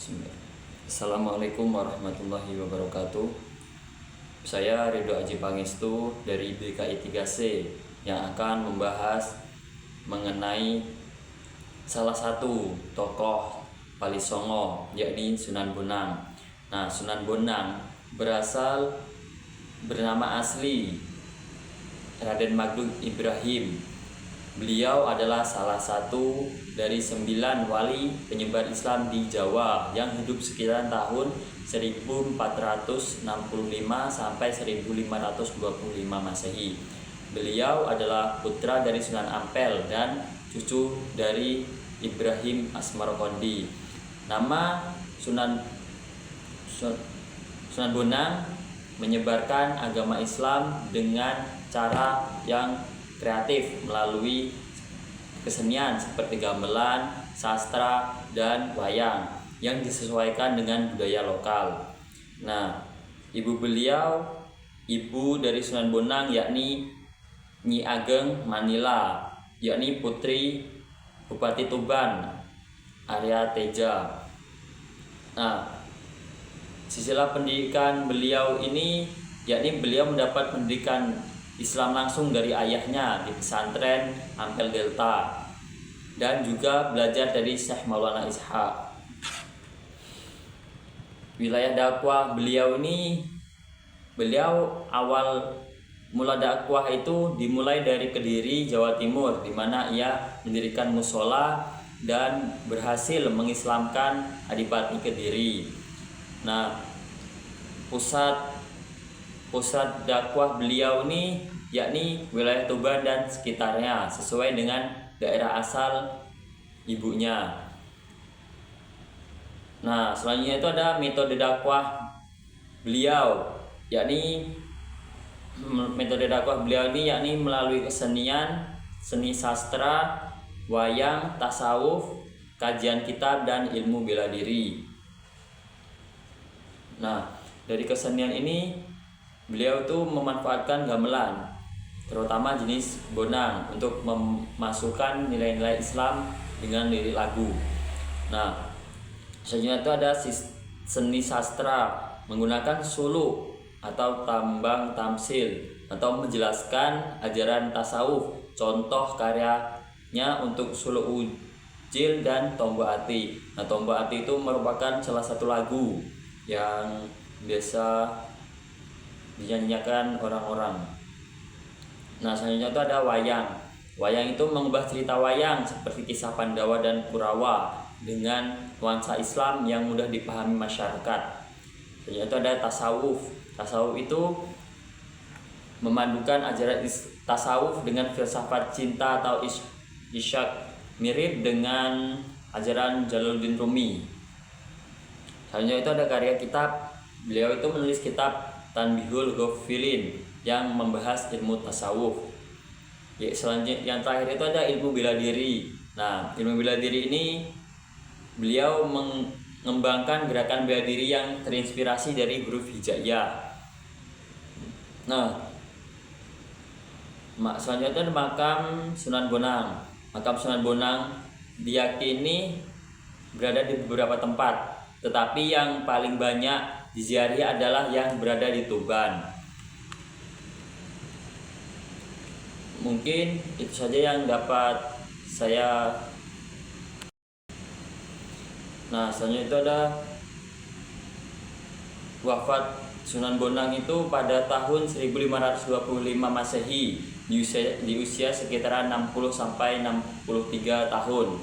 Bismillah. Assalamualaikum warahmatullahi wabarakatuh. Saya Ridho Aji Pangestu dari BKI 3C yang akan membahas mengenai salah satu tokoh Wali Songo, yakni Sunan Bonang. Nah, Sunan Bonang bernama asli Raden Magdu Ibrahim. Beliau adalah salah satu dari 9 wali penyebar Islam di Jawa yang hidup sekitaran tahun 1465 sampai 1525 Masehi. Beliau adalah putra dari Sunan Ampel dan cucu dari Ibrahim Asmarokondi. Nama Sunan Bonang menyebarkan agama Islam dengan cara yang kreatif melalui kesenian seperti gamelan, sastra, dan wayang yang disesuaikan dengan budaya lokal. Nah, ibu dari Sunan Bonang yakni Nyi Ageng Manila, yakni putri Bupati Tuban Arya Teja. Nah, sisilah pendidikan beliau ini yakni beliau mendapat pendidikan Islam langsung dari ayahnya di pesantren Ampel Delta dan juga belajar dari Syekh Maulana Ishaq. Wilayah dakwah beliau awal mula dakwah itu dimulai dari Kediri, Jawa Timur, di mana ia mendirikan musola dan berhasil mengislamkan Adipati Kediri. Nah, pusat dakwah beliau ini yakni wilayah Tuban dan sekitarnya sesuai dengan daerah asal ibunya. Nah, selanjutnya itu ada metode dakwah beliau yakni melalui kesenian, seni sastra, wayang, tasawuf, kajian kitab, dan ilmu bela diri. Nah, dari kesenian ini beliau tuh memanfaatkan gamelan, terutama jenis bonang, untuk memasukkan nilai-nilai Islam dengan lirik lagu. Nah, selanjutnya itu ada seni sastra menggunakan suluk atau tambang tamsil atau menjelaskan ajaran tasawuf. Contoh karyanya untuk suluk Ujil dan Tombok Ati. Nah, Tombok Ati itu merupakan salah satu lagu yang biasa dinyanyikan orang-orang. Nah, selanjutnya itu ada wayang. Wayang itu mengubah cerita wayang seperti kisah Pandawa dan Kurawa dengan nuansa Islam yang mudah dipahami masyarakat. Selanjutnya itu ada tasawuf. Tasawuf itu memadukan ajaran tasawuf dengan filsafat cinta atau isyak, mirip dengan ajaran Jalaluddin Rumi. Selanjutnya itu ada karya kitab. Beliau itu menulis kitab Tanbihul Ghafilin yang membahas ilmu tasawuf. Selanjutnya yang terakhir itu ada ilmu bela diri. Nah, ilmu bela diri ini beliau mengembangkan gerakan bela diri yang terinspirasi dari huruf hijaiyah. Nah, selanjutnya ada makam Sunan Bonang. Makam Sunan Bonang diyakini berada di beberapa tempat, tetapi yang paling banyak diziarahi adalah yang berada di Tuban. Mungkin itu saja yang dapat saya. Nah, selanjutnya itu ada wafat Sunan Bonang itu pada tahun 1525 Masehi di usia sekitaran 60 sampai 63 tahun.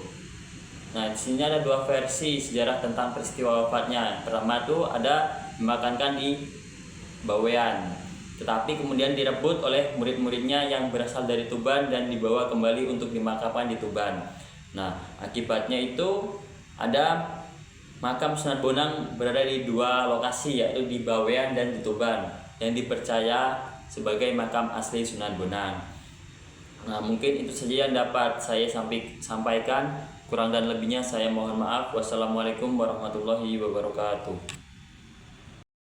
Nah, di sini ada dua versi sejarah tentang peristiwa wafatnya. Pertama itu ada dimakamkan di Bawean, tetapi kemudian direbut oleh murid-muridnya yang berasal dari Tuban dan dibawa kembali untuk dimakamkan di Tuban. Nah, akibatnya itu ada makam Sunan Bonang berada di dua lokasi, yaitu di Bawean dan di Tuban, yang dipercaya sebagai makam asli Sunan Bonang. Nah, mungkin itu saja yang dapat saya sampaikan. Kurang dan lebihnya saya mohon maaf. Wassalamualaikum warahmatullahi wabarakatuh.